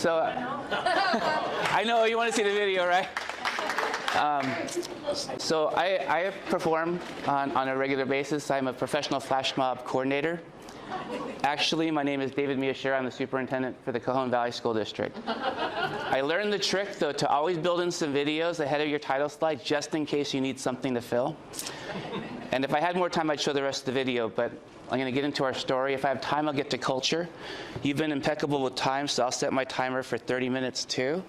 So I know you want to see the video, right? So I perform on a regular basis. I'm a professional flash mob coordinator. Actually, my name is David Miyashiro. I'm the superintendent for the Cajon Valley School District. I learned the trick, though, to always build in some videos ahead of your title slide, just in case you need something to fill. And if I had more time, I'd show the rest of the video, but I'm going to get into our story. If I have time, I'll get to culture. You've been impeccable with time, so I'll set my timer for 30 minutes, too.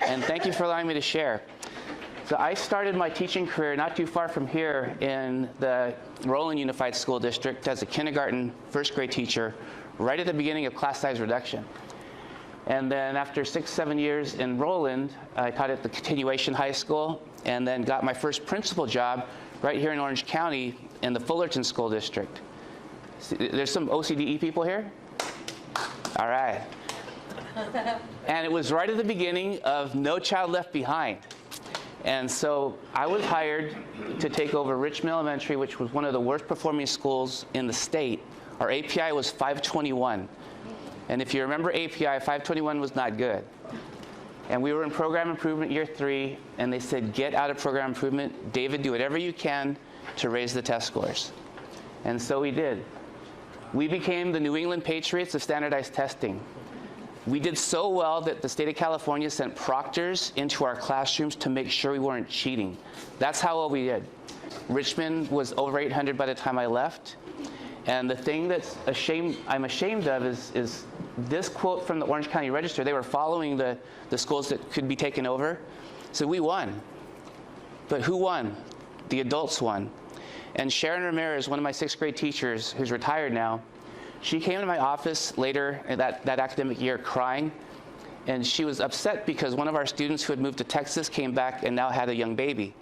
And thank you for allowing me to share. So I started my teaching career not too far from here in the Roland Unified School District as a kindergarten, first grade teacher, right at the beginning of class size reduction. And then after 6-7 years in Roland, I taught at the continuation high school and then got my first principal job right here in Orange County in the Fullerton School District. There's some OCDE people here? All right. And it was right at the beginning of No Child Left Behind. And so I was hired to take over Richmond Elementary, which was one of the worst performing schools in the state. Our API was 521. And if you remember API, 521 was not good. And we were in program improvement year 3, and they said, get out of program improvement. David, do whatever you can to raise the test scores. And so we did. We became the New England Patriots of standardized testing. We did so well that the state of California sent proctors into our classrooms to make sure we weren't cheating. That's how well we did. Richmond was over 800 by the time I left. And the thing that's I'm ashamed of is this quote from the Orange County Register. They were following the schools that could be taken over. So we won. But who won? The adults won. And Sharon Ramirez, one of my 6th grade teachers who's retired now, she came to my office later that academic year crying, and she was upset because one of our students who had moved to Texas came back and now had a young baby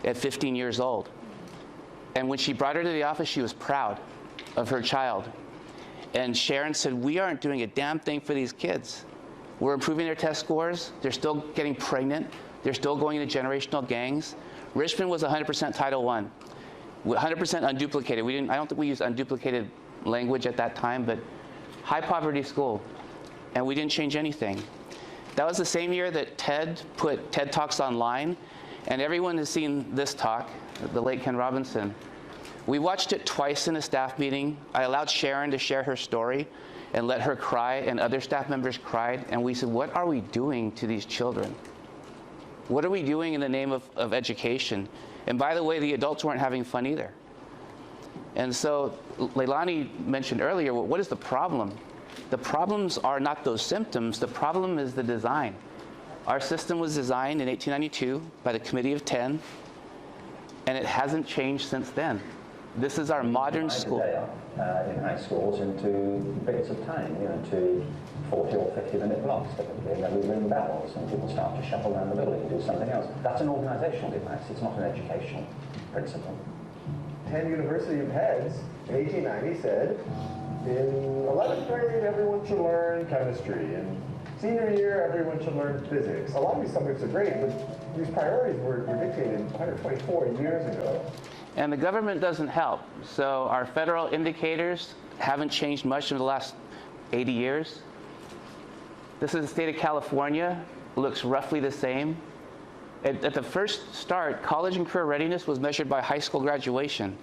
at 15 years old. And when she brought her to the office, she was proud of her child. And Sharon said, we aren't doing a damn thing for these kids. We're improving their test scores. They're still getting pregnant. They're still going into generational gangs. Richmond was 100% Title I, 100% unduplicated. I don't think we used unduplicated language at that time, but high poverty school, and we didn't change anything. That was the same year that TED put TED Talks online, and everyone has seen this talk, the late Ken Robinson. We watched it twice in a staff meeting. I allowed Sharon to share her story and let her cry, and other staff members cried, and we said, what are we doing to these children? What are we doing in the name of education? And by the way, the adults weren't having fun either. And so Leilani mentioned earlier, well, what is the problem? The problems are not those symptoms. The problem is the design. Our system was designed in 1892 by the Committee of 10, and it hasn't changed since then. This is our modern school. In high schools into bits of time, to 40 or 50-minute blocks typically, and then we ring bells and people start to shuffle around the building and do something else. That's an organizational device. It's not an educational principle. 10 University of Heads in 1890 said, in 11th grade, everyone should learn chemistry, and senior year, everyone should learn physics. A lot of these subjects are great, but these priorities were dictated 124 years ago. And the government doesn't help. So our federal indicators haven't changed much in the last 80 years. This is the state of California. It looks roughly the same. At the first start, college and career readiness was measured by high school graduation.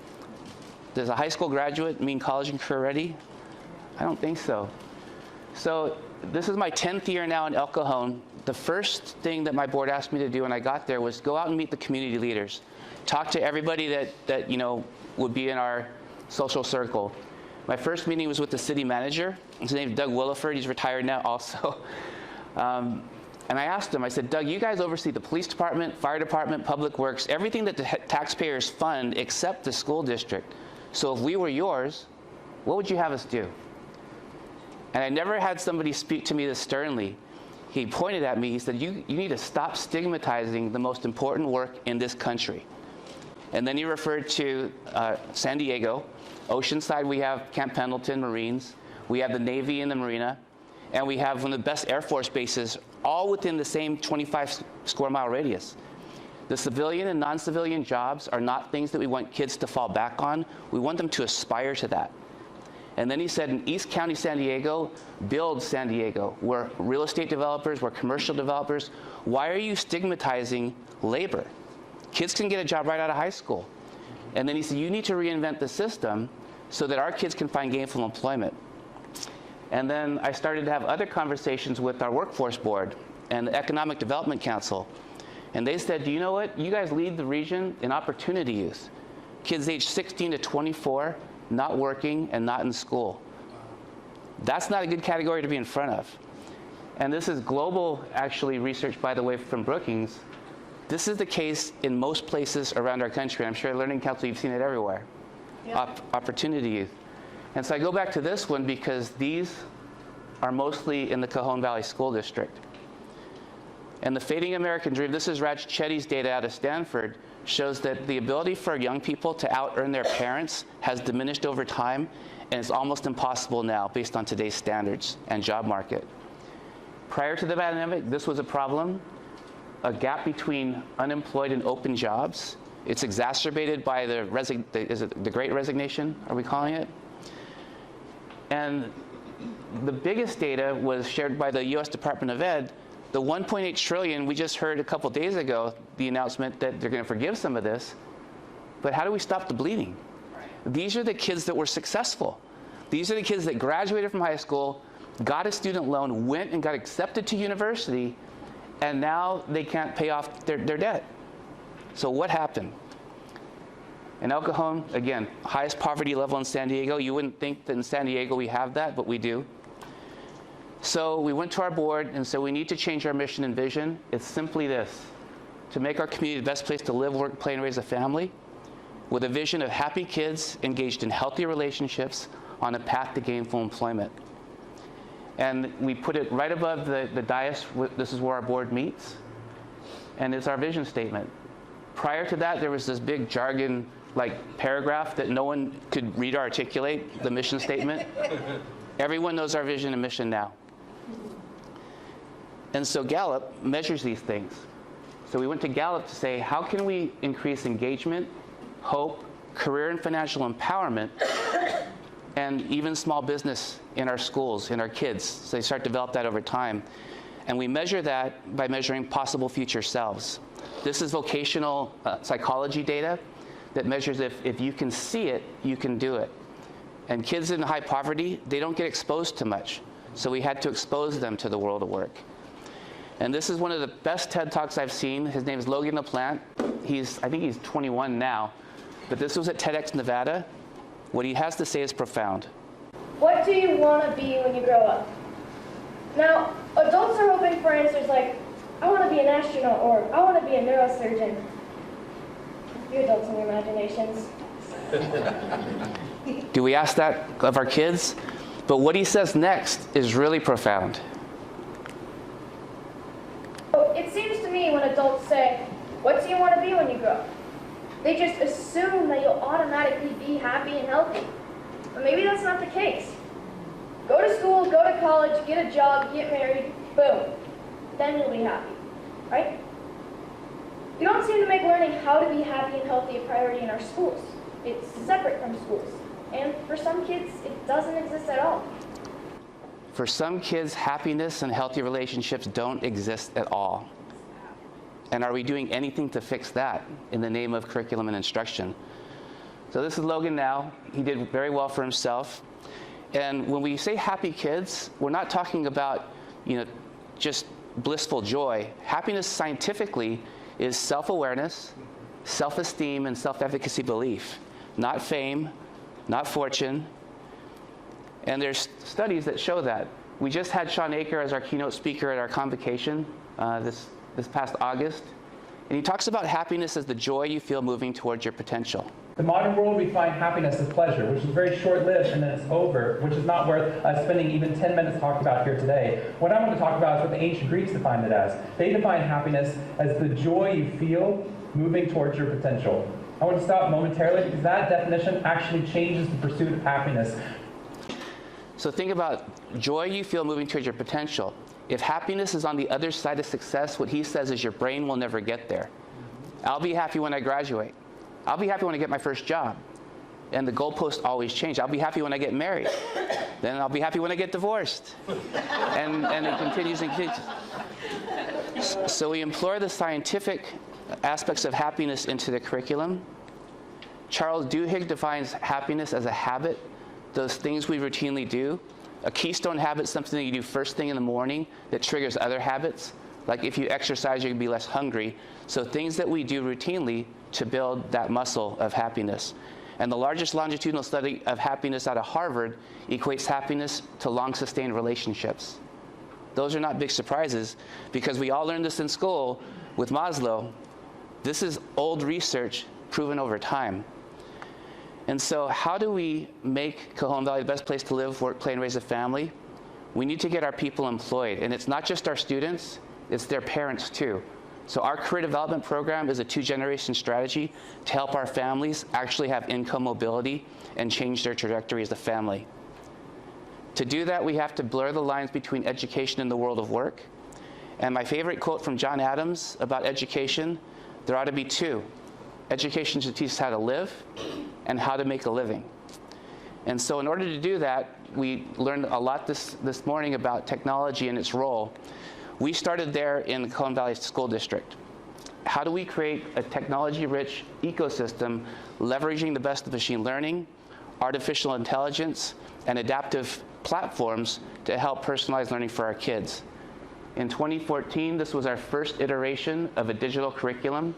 Does a high school graduate mean college and career ready? I don't think so. So this is my 10th year now in El Cajon. The first thing that my board asked me to do when I got there was go out and meet the community leaders. Talk to everybody that would be in our social circle. My first meeting was with the city manager. His name is Doug Williford. He's retired now also. And I asked him, I said, Doug, you guys oversee the police department, fire department, public works, everything that the taxpayers fund except the school district. So if we were yours, what would you have us do? And I never had somebody speak to me this sternly. He pointed at me, he said, you need to stop stigmatizing the most important work in this country. And then he referred to San Diego. Oceanside, we have Camp Pendleton Marines. We have the Navy in the Marina. And we have one of the best Air Force bases, all within the same 25 square mile radius. The civilian and non-civilian jobs are not things that we want kids to fall back on. We want them to aspire to that. And then he said, in East County, San Diego, build San Diego. We're real estate developers, we're commercial developers. Why are you stigmatizing labor? Kids can get a job right out of high school. And then he said, you need to reinvent the system so that our kids can find gainful employment. And then I started to have other conversations with our workforce board and the Economic Development Council. And they said, do you know what? You guys lead the region in opportunity youth. Kids aged 16 to 24, not working and not in school. That's not a good category to be in front of. And this is global, actually, research, by the way, from Brookings. This is the case in most places around our country. I'm sure Learning Council, you've seen it everywhere. Yep. Opportunity youth. And so I go back to this one because these are mostly in the Cajon Valley School District. And the fading American dream, this is Raj Chetty's data out of Stanford, shows that the ability for young people to out-earn their parents has diminished over time, and it's almost impossible now based on today's standards and job market. Prior to the pandemic, this was a problem, a gap between unemployed and open jobs. It's exacerbated by the Great Resignation, are we calling it? And the biggest data was shared by the US Department of Ed. The 1.8 trillion, we just heard a couple days ago, the announcement that they're going to forgive some of this. But how do we stop the bleeding? These are the kids that were successful. These are the kids that graduated from high school, got a student loan, went and got accepted to university, and now they can't pay off their debt. So what happened? In El Cajon, again, highest poverty level in San Diego. You wouldn't think that in San Diego we have that, but we do. So we went to our board and said we need to change our mission and vision. It's simply this: to make our community the best place to live, work, play, and raise a family, with a vision of happy kids engaged in healthy relationships on a path to gainful employment. And we put it right above the dais. This is where our board meets, and it's our vision statement. Prior to that, there was this big jargon paragraph that no one could read or articulate, the mission statement. Everyone knows our vision and mission now. And so Gallup measures these things. So we went to Gallup to say, how can we increase engagement, hope, career and financial empowerment, and even small business in our schools, in our kids, so they start to develop that over time. And we measure that by measuring possible future selves. This is vocational psychology data that measures if you can see it, you can do it. And kids in high poverty, they don't get exposed to much. So we had to expose them to the world of work. And this is one of the best TED Talks I've seen. His name is Logan LaPlante. I think he's 21 now. But this was at TEDx Nevada. What he has to say is profound. What do you want to be when you grow up? Now, adults are hoping for answers like, I want to be an astronaut, or I want to be a neurosurgeon. You adults and your imaginations. Do we ask that of our kids? But what he says next is really profound. It seems to me when adults say, what do you want to be when you grow up? They just assume that you'll automatically be happy and healthy. But maybe that's not the case. Go to school, go to college, get a job, get married, boom. Then you'll be happy, right? We don't seem to make learning how to be happy and healthy a priority in our schools. It's separate from schools. And for some kids, it doesn't exist at all. For some kids, happiness and healthy relationships don't exist at all. And are we doing anything to fix that in the name of curriculum and instruction? So this is Logan now. He did very well for himself. And when we say happy kids, we're not talking about, just blissful joy. Happiness scientifically is self-awareness, self-esteem, and self-efficacy belief. Not fame, not fortune. And there's studies that show that. We just had Sean Aker as our keynote speaker at our convocation this past August. And he talks about happiness as the joy you feel moving towards your potential. The modern world, we find happiness as pleasure, which is very short-lived and then it's over, which is not worth spending even 10 minutes talking about here today. What I want to talk about is what the ancient Greeks defined it as. They defined happiness as the joy you feel moving towards your potential. I want to stop momentarily because that definition actually changes the pursuit of happiness. So think about joy you feel moving towards your potential. If happiness is on the other side of success, what he says is your brain will never get there. I'll be happy when I graduate. I'll be happy when I get my first job. And the goalposts always change. I'll be happy when I get married. Then I'll be happy when I get divorced. And it continues and continues. So we implore the scientific aspects of happiness into the curriculum. Charles Duhigg defines happiness as a habit, those things we routinely do. A keystone habit is something that you do first thing in the morning that triggers other habits. Like if you exercise, you can be less hungry. So things that we do routinely to build that muscle of happiness. And the largest longitudinal study of happiness out of Harvard equates happiness to long-sustained relationships. Those are not big surprises because we all learned this in school with Maslow. This is old research proven over time. And so how do we make Cajon Valley the best place to live, work, play, and raise a family? We need to get our people employed. And it's not just our students, it's their parents too. So our career development program is a 2-generation strategy to help our families actually have income mobility and change their trajectory as a family. To do that, we have to blur the lines between education and the world of work. And my favorite quote from John Adams about education, there ought to be 2. Education should teach us how to live and how to make a living. And so in order to do that, we learned a lot this morning about technology and its role. We started there in the Cajon Valley School District. How do we create a technology-rich ecosystem leveraging the best of machine learning, artificial intelligence, and adaptive platforms to help personalize learning for our kids? In 2014, this was our first iteration of a digital curriculum.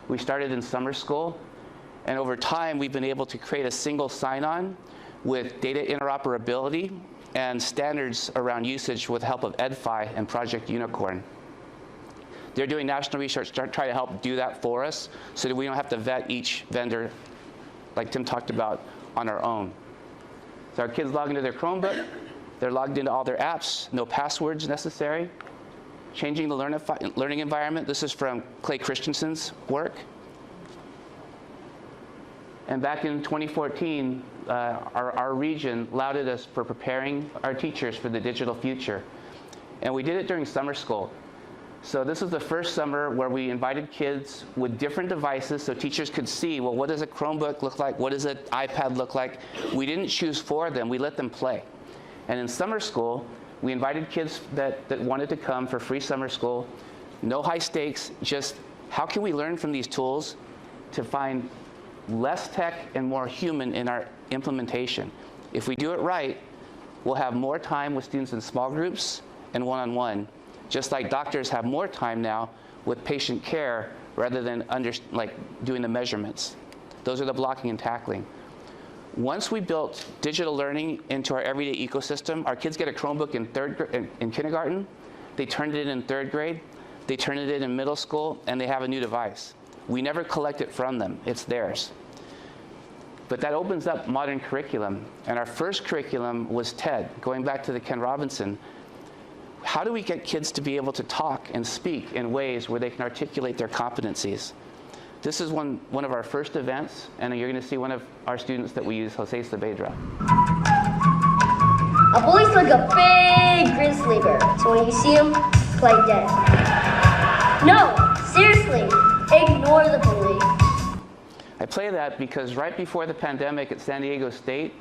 We started in summer school, and over time, we've been able to create a single sign-on with data interoperability and standards around usage with the help of EdFi and Project Unicorn. They're doing national research to try to help do that for us so that we don't have to vet each vendor, like Tim talked about, on our own. So our kids log into their Chromebook, they're logged into all their apps, no passwords necessary. Changing the learning environment, this is from Clay Christensen's work. And back in 2014, our region lauded us for preparing our teachers for the digital future. And we did it during summer school. So this was the first summer where we invited kids with different devices so teachers could see, well, what does a Chromebook look like? What does an iPad look like? We didn't choose for them, we let them play. And in summer school, we invited kids that wanted to come for free summer school. No high stakes, just how can we learn from these tools to find less tech and more human in our implementation? If we do it right, we'll have more time with students in small groups and one-on-one, just like doctors have more time now with patient care rather than doing the measurements. Those are the blocking and tackling. Once we built digital learning into our everyday ecosystem, our kids get a Chromebook in kindergarten, they turned it in 3rd grade, they turned it in middle school, and they have a new device. We never collect it from them, it's theirs. But that opens up modern curriculum, and our first curriculum was TED, going back to the Ken Robinson. How do we get kids to be able to talk and speak in ways where they can articulate their competencies? This is one of our first events, and you're going to see one of our students that we use, Jose Saavedra. A bully's like a big grizzly bear, so when you see him, play dead. No, seriously, ignore the bully. I play that because right before the pandemic at San Diego State,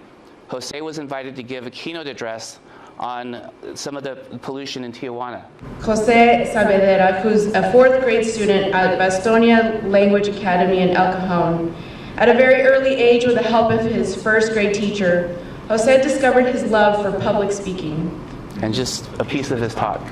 Jose was invited to give a keynote address on some of the pollution in Tijuana. Jose Saavedra, who's a 4th grade student at Bastonia Language Academy in El Cajon. At a very early age, with the help of his 1st grade teacher, Jose discovered his love for public speaking. And just a piece of his talk.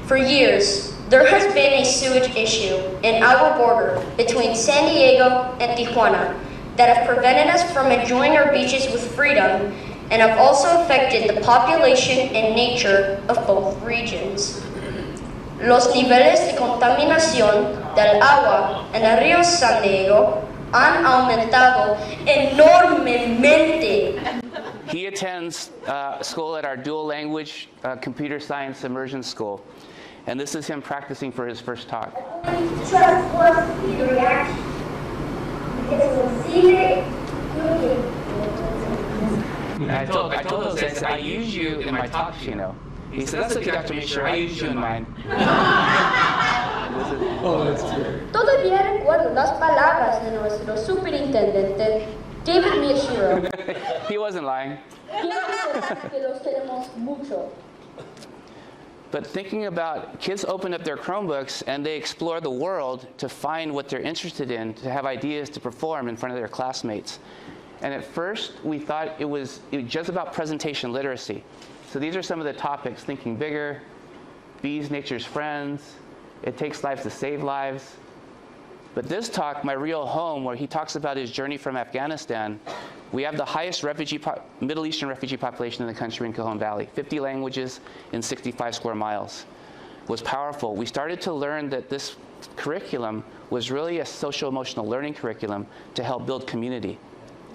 For years, there has been a sewage issue in our border between San Diego and Tijuana that have prevented us from enjoying our beaches with freedom and have also affected the population and nature of both regions. Los niveles de contaminación del agua en el río San Diego han aumentado enormemente. He attends school at our dual language computer science immersion school. And this is him practicing for his first talk. Trust was the reaction. Because when see it, I told Jose, I use you in my talks, you know. He said, that's okay, Dr. Miyashiro, I use you in mine. Oh, that's true. Todavía recuerdo las palabras de nuestro superintendente David Miyashiro. He wasn't lying. Que los queremos mucho. But thinking about kids open up their Chromebooks and they explore the world to find what they're interested in, to have ideas to perform in front of their classmates. And at first, we thought it was just about presentation literacy. So these are some of the topics: thinking bigger, bees, nature's friends, it takes lives to save lives. But this talk, My Real Home, where he talks about his journey from Afghanistan, we have the highest Middle Eastern refugee population in the country in Cajon Valley, 50 languages in 65 square miles. It was powerful. We started to learn that this curriculum was really a social-emotional learning curriculum to help build community.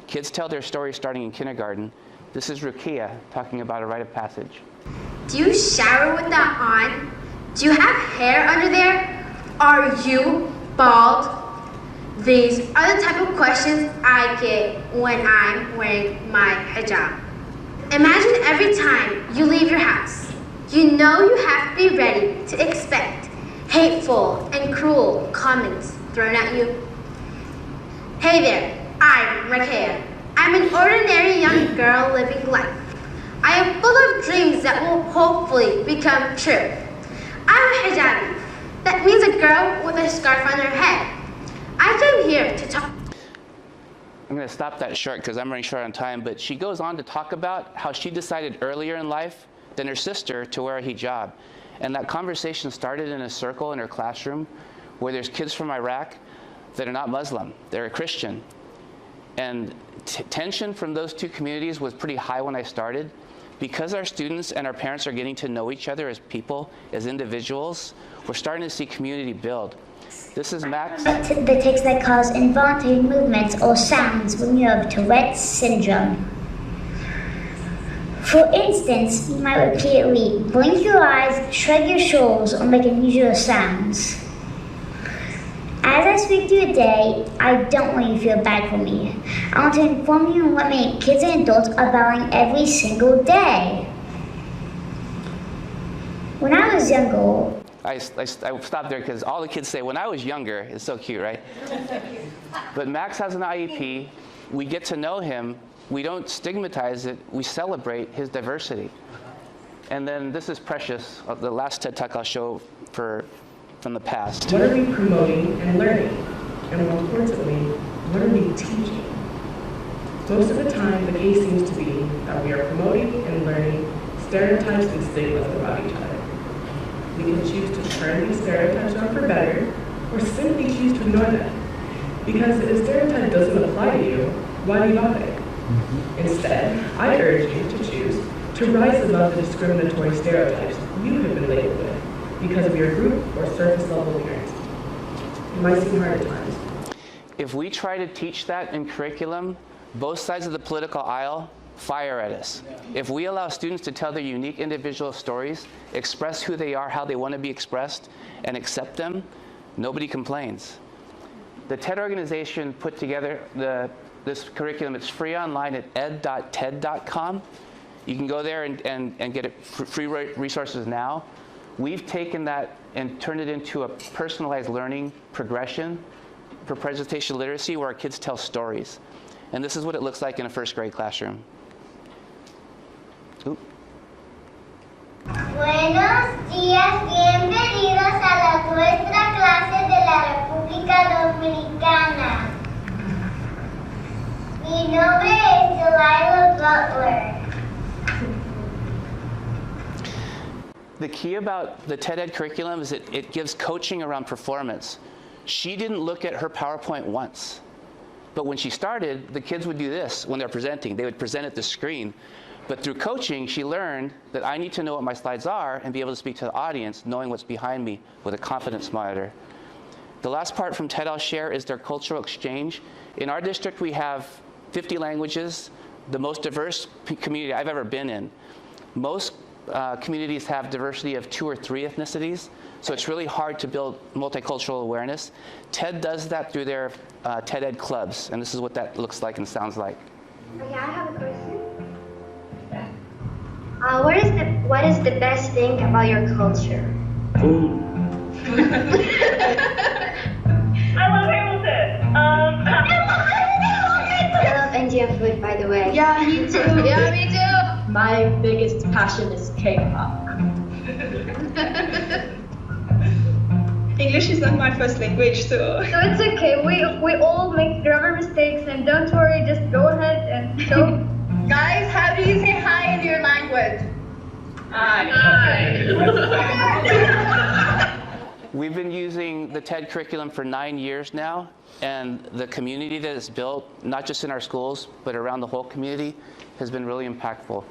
Kids tell their stories starting in kindergarten. This is Rukia talking about a rite of passage. Do you shower with that on? Do you have hair under there? Are you bald? These are the type of questions I get when I'm wearing my hijab. Imagine every time you leave your house, you know you have to be ready to expect hateful and cruel comments thrown at you. Hey there, I'm Rakea. I'm an ordinary young girl living life. I am full of dreams that will hopefully become true. I'm a hijabi. That means a girl with a scarf on her head. I came here to talk. I'm going to stop that short because I'm running short on time, but she goes on to talk about how she decided earlier in life than her sister to wear a hijab. And that conversation started in a circle in her classroom where there's kids from Iraq that are not Muslim, they're a Christian. And tension from those two communities was pretty high when I started. Because our students and our parents are getting to know each other as people, as individuals, we're starting to see community build. This is Max. The tics that cause involuntary movements or sounds when you have Tourette's syndrome. For instance, you might repeatedly blink your eyes, shrug your shoulders, or make unusual sounds. As I speak to you today, I don't want you to feel bad for me. I want to inform you on what many kids and adults are battling every single day. When I was younger, I stopped there because all the kids say, when I was younger, it's so cute, right? But Max has an IEP. We get to know him. We don't stigmatize it. We celebrate his diversity. And then this is Precious, the last TED Talk I'll show from the past. What are we promoting and learning? And more importantly, what are we teaching? Most of the time, the case seems to be that we are promoting and learning stereotypes and stigmas about each other. We can choose to turn these stereotypes around for better, or simply choose to ignore them. Because if a stereotype doesn't apply to you, why do you bother? Instead, I urge you to choose to rise above the discriminatory stereotypes you have been labeled with because of your group or surface level appearance. It might seem hard at times. If we try to teach that in curriculum, both sides of the political aisle fire at us. If we allow students to tell their unique individual stories, express who they are, how they want to be expressed, and accept them, nobody complains. The TED organization put together this curriculum. It's free online at ed.ted.com. You can go there and get it free resources now. We've taken that and turned it into a personalized learning progression for presentation literacy where our kids tell stories. And this is what it looks like in a first grade classroom. Oop. Buenos días, bienvenidos a nuestra clase de la República Dominicana. Mi nombre es Delilah Butler. The key about the TED Ed curriculum is it gives coaching around performance. She didn't look at her PowerPoint once. But when she started, the kids would do this when they're presenting. They would present at the screen. But through coaching, she learned that I need to know what my slides are and be able to speak to the audience, knowing what's behind me with a confidence monitor. The last part from TED I'll share is their cultural exchange. In our district, we have 50 languages, the most diverse community I've ever been in. Most communities have diversity of 2 or 3 ethnicities, so it's really hard to build multicultural awareness. TED does that through their TED Ed clubs, and this is what that looks like and sounds like. Okay, I have a question. What is the best thing about your culture? Food. I love Hamilton. I love Yeah, me too. Yeah, me too. My biggest passion is K-pop. English is not my first language, so it's okay. We all make grammar mistakes, and don't worry. Just go ahead and show. guys, how do you say hi in your language? We've been using the TED curriculum for 9 years now, and the community that it's built, not just in our schools, but around the whole community, has been really impactful.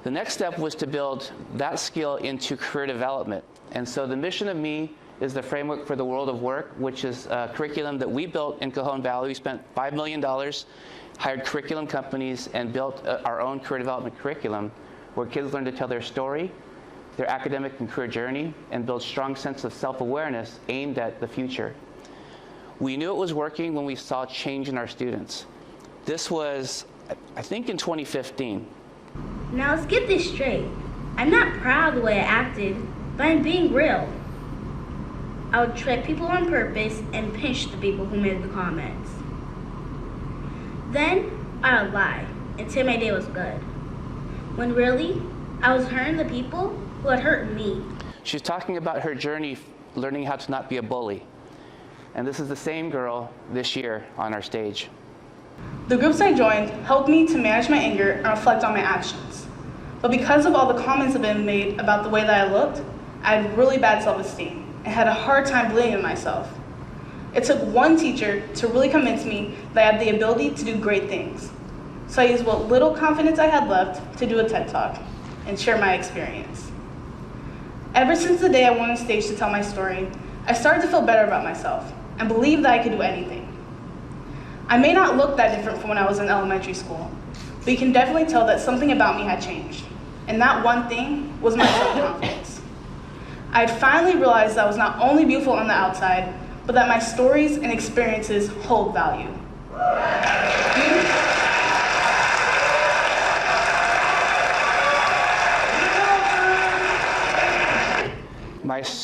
The next step was to build that skill into career development. And so the mission of me is the framework for the world of work, which is a curriculum that we built in Cajon Valley. We spent $5 million, hired curriculum companies, and built our own career development curriculum where kids learn to tell their story, their academic and career journey, and build strong sense of self-awareness aimed at the future. We knew it was working when we saw change in our students. This was, I think, in 2015. Now let's get this straight. I'm not proud of the way I acted, but I'm being real. I would trick people on purpose and pinch the people who made the comments. Then I would lie and say my day was good, when really I was hurting the people who had hurt me. She's talking about her journey learning how to not be a bully. And this is the same girl this year on our stage. The groups I joined helped me to manage my anger and reflect on my actions. But because of all the comments that have been made about the way that I looked, I had really bad self-esteem and had a hard time believing in myself. It took one teacher to really convince me that I had the ability to do great things. So I used what little confidence I had left to do a TED Talk and share my experience. Ever since the day I went on stage to tell my story, I started to feel better about myself and believe that I could do anything. I may not look that different from when I was in elementary school, but you can definitely tell that something about me had changed. And that one thing was my self-confidence. I had finally realized that I was not only beautiful on the outside, but that my stories and experiences hold value.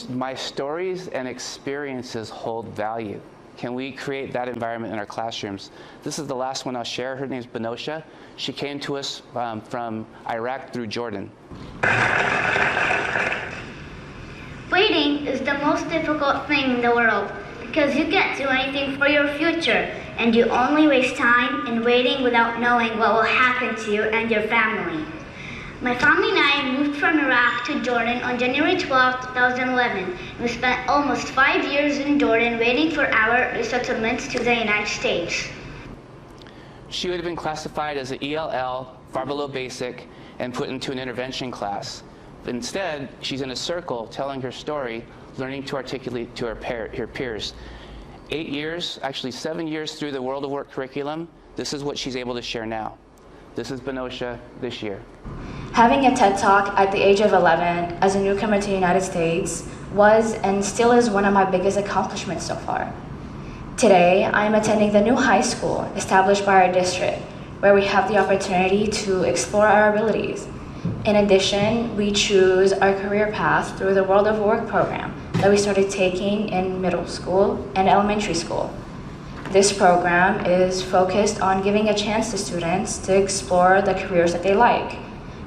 My stories and experiences hold value. Can we create that environment in our classrooms? This is the last one I'll share. Her name's Benosha. She came to us from Iraq through Jordan. Waiting is the most difficult thing in the world because you can't do anything for your future and you only waste time in waiting without knowing what will happen to you and your family. My family and I moved from Iraq to Jordan on January 12, 2011. And we spent almost 5 years in Jordan waiting for our resettlement to the United States. She would have been classified as an ELL, far below basic, and put into an intervention class. Instead, she's in a circle telling her story, learning to articulate to her peers. 8 years, actually 7 years through the World of Work curriculum, this is what she's able to share now. This is Benosha this year. Having a TED Talk at the age of 11 as a newcomer to the United States was and still is one of my biggest accomplishments so far. Today, I am attending the new high school established by our district, where we have the opportunity to explore our abilities. In addition, we choose our career path through the World of Work program that we started taking in middle school and elementary school. This program is focused on giving a chance to students to explore the careers that they like,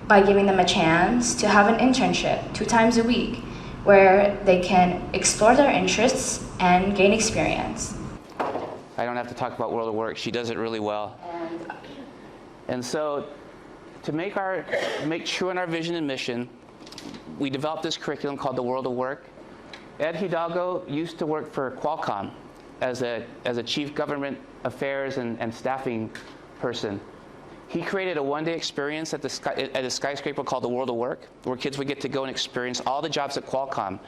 by giving them a chance to have an internship 2 times a week where they can explore their interests and gain experience. I don't have to talk about World of Work. She does it really well. And so to make true in our vision and mission, we developed this curriculum called the World of Work. Ed Hidalgo used to work for Qualcomm as a chief government affairs and staffing person. He created a one-day experience at a skyscraper called the World of Work, where kids would get to go and experience all the jobs at Qualcomm.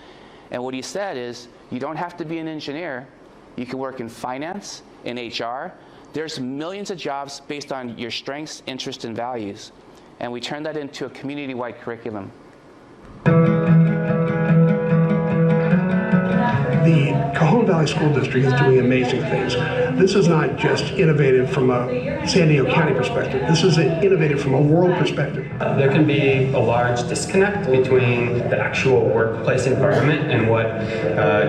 And what he said is, you don't have to be an engineer. You can work in finance, in HR. There's millions of jobs based on your strengths, interests, and values. And we turned that into a community-wide curriculum. The Cajon Valley School District is doing amazing things. This is not just innovative from a San Diego County perspective. This is innovative from a world perspective. There can be a large disconnect between the actual workplace environment and what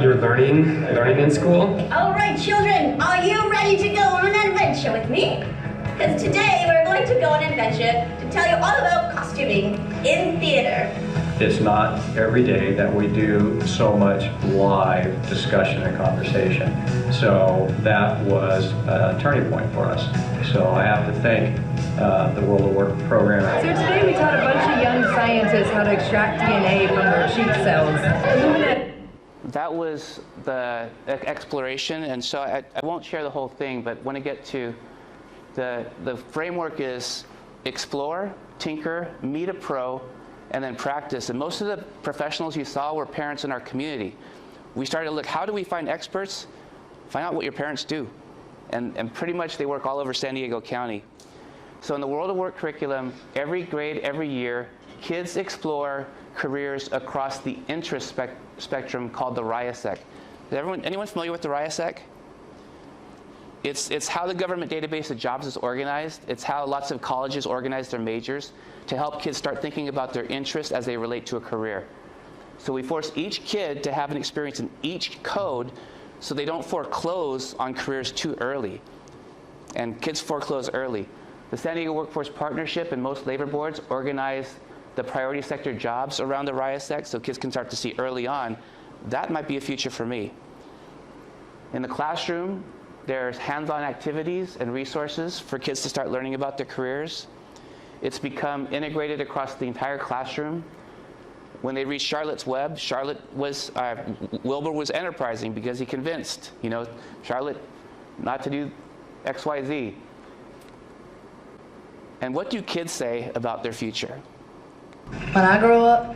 you're learning in school. All right, children, are you ready to go on an adventure with me? because today we're going to go on an adventure to tell you all about costuming in theater. It's not every day that we do so much live discussion and conversation. So that was a turning point for us. So I have to thank the World of Work program. So today we taught a bunch of young scientists how to extract DNA from their cheek cells. That was the exploration, and so I won't share the whole thing, but when I get to the framework is explore, tinker, meet a pro, and then practice. And most of the professionals you saw were parents in our community. We started to look, how do we find experts? Find out what your parents do. And pretty much they work all over San Diego County. So in the World of Work curriculum, every grade, every year, kids explore careers across the interest spectrum called the RIASEC. Is anyone familiar with the RIASEC? It's how the government database of jobs is organized. It's how lots of colleges organize their majors to help kids start thinking about their interests as they relate to a career. So we force each kid to have an experience in each code so they don't foreclose on careers too early. And kids foreclose early. The San Diego Workforce Partnership and most labor boards organize the priority sector jobs around the RIASEC so kids can start to see early on, that might be a future for me. In the classroom, there's hands-on activities and resources for kids to start learning about their careers. It's become integrated across the entire classroom. When they read Charlotte's Web, Wilbur was enterprising because he convinced, Charlotte not to do X, Y, Z. And what do kids say about their future? When I grow up,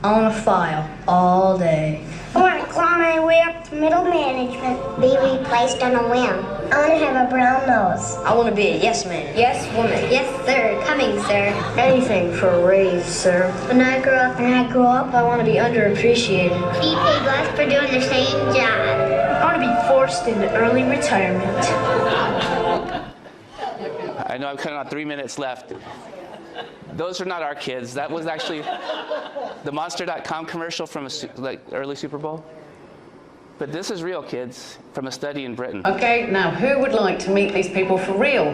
I want to file all day. I want to claw my way up to middle management. Be replaced on a whim. I want to have a brown nose. I want to be a yes man, yes woman. Yes, sir. Coming, sir. Anything for a raise, sir. When I grow up, I want to be underappreciated. be paid less for doing the same job. I want to be forced into early retirement. I know I'm kind of on 3 minutes left. Those are not our kids. That was actually the Monster.com commercial from early Super Bowl. But this is real, kids, from a study in Britain. Okay, now who would like to meet these people for real?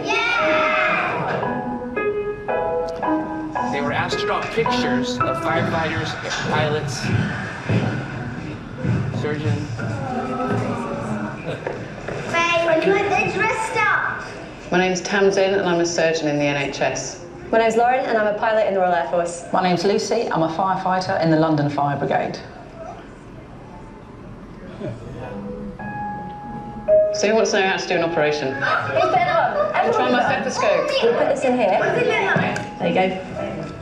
They were asked to draw pictures of firefighters, pilots, surgeons. Let's rest up. My name's Tamsin and I'm a surgeon in the NHS. My name's Lauren and I'm a pilot in the Royal Air Force. My name's Lucy, I'm a firefighter in the London Fire Brigade. So who wants to know how to do an operation? I'll try my stethoscope. We'll put this in here. There you go.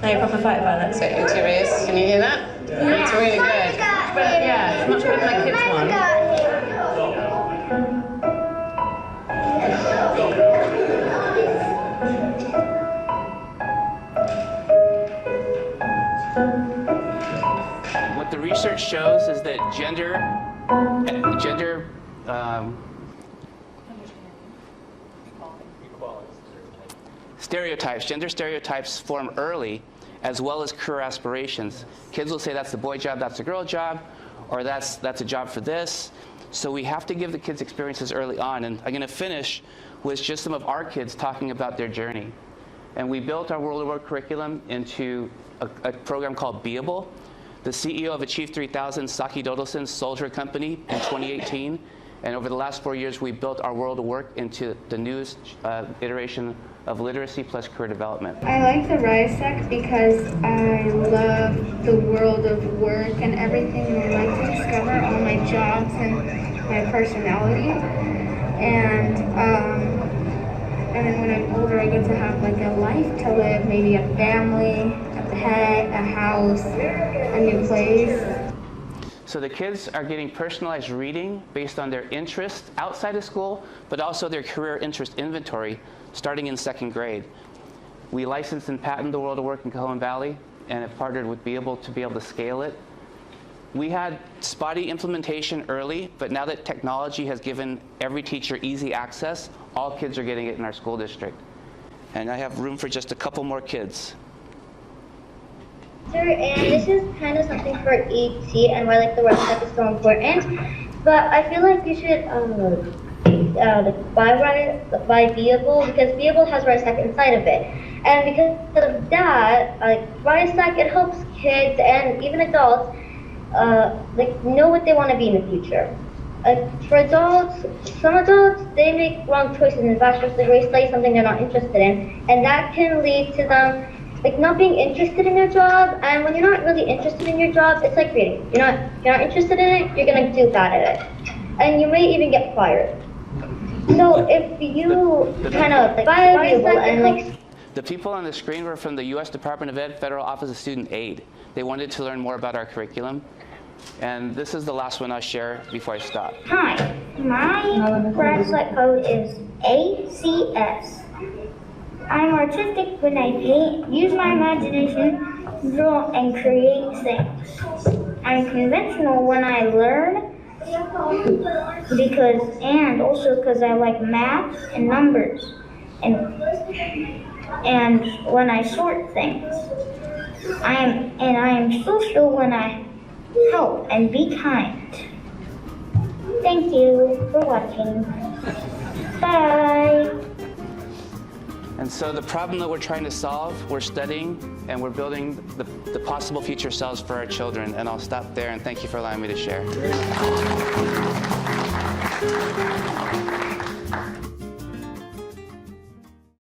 Now you're a proper fighter pilot. So into your ears. Can you hear that? Yeah. It's really good. Yeah, it's much better than my kids' one. What the research shows is that gender stereotypes form early, as well as career aspirations. Kids will say that's the boy job, that's the girl job, or that's a job for this. So we have to give the kids experiences early on. And I'm going to finish with just some of our kids talking about their journey. And we built our World of Work curriculum into a program called Beable. The CEO of Achieve 3000, Saki Dodelson, sold her company in 2018. And over the last 4 years, we built our World of Work into the newest iteration of literacy plus career development. I like the RISEC because I love the world of work and everything. I like to discover all my jobs and my personality. And then when I'm older, I get to have like a life to live, maybe a family, a pet, a house, a new place. So the kids are getting personalized reading based on their interests outside of school, but also their career interest inventory starting in 2nd grade. We licensed and patented the World of Work in Cajon Valley and have partnered with Beable to be able to scale it. We had spotty implementation early, but now that technology has given every teacher easy access, all kids are getting it in our school district. And I have room for just a couple more kids. Sir, and this is kind of something for ET and why like the RISEC is so important. But I feel like you should by Beable, because Beable has RiceStack inside of it. And because of that, RiceStack, it helps kids and even adults know what they want to be in the future. For adults, some adults, they make wrong choices in bachelor's degree, study something they're not interested in, and that can lead to them not being interested in their job. And when you're not really interested in your job, it's like reading. You're not interested in it, you're gonna do bad at it, and you may even get fired. So if you kind of buy a Beable and The people on the screen were from the U.S. Department of Ed, Federal Office of Student Aid. They wanted to learn more about our curriculum. And this is the last one I'll share before I stop. Hi, my RiceStack code is ACS. I'm artistic when I paint, use my imagination, draw, and create things. I'm conventional when I learn, because I like math and numbers, and when I sort things. I am social when I help and be kind. Thank you for watching. Bye. And so the problem that we're trying to solve, we're studying and we're building the possible future selves for our children. And I'll stop there and thank you for allowing me to share.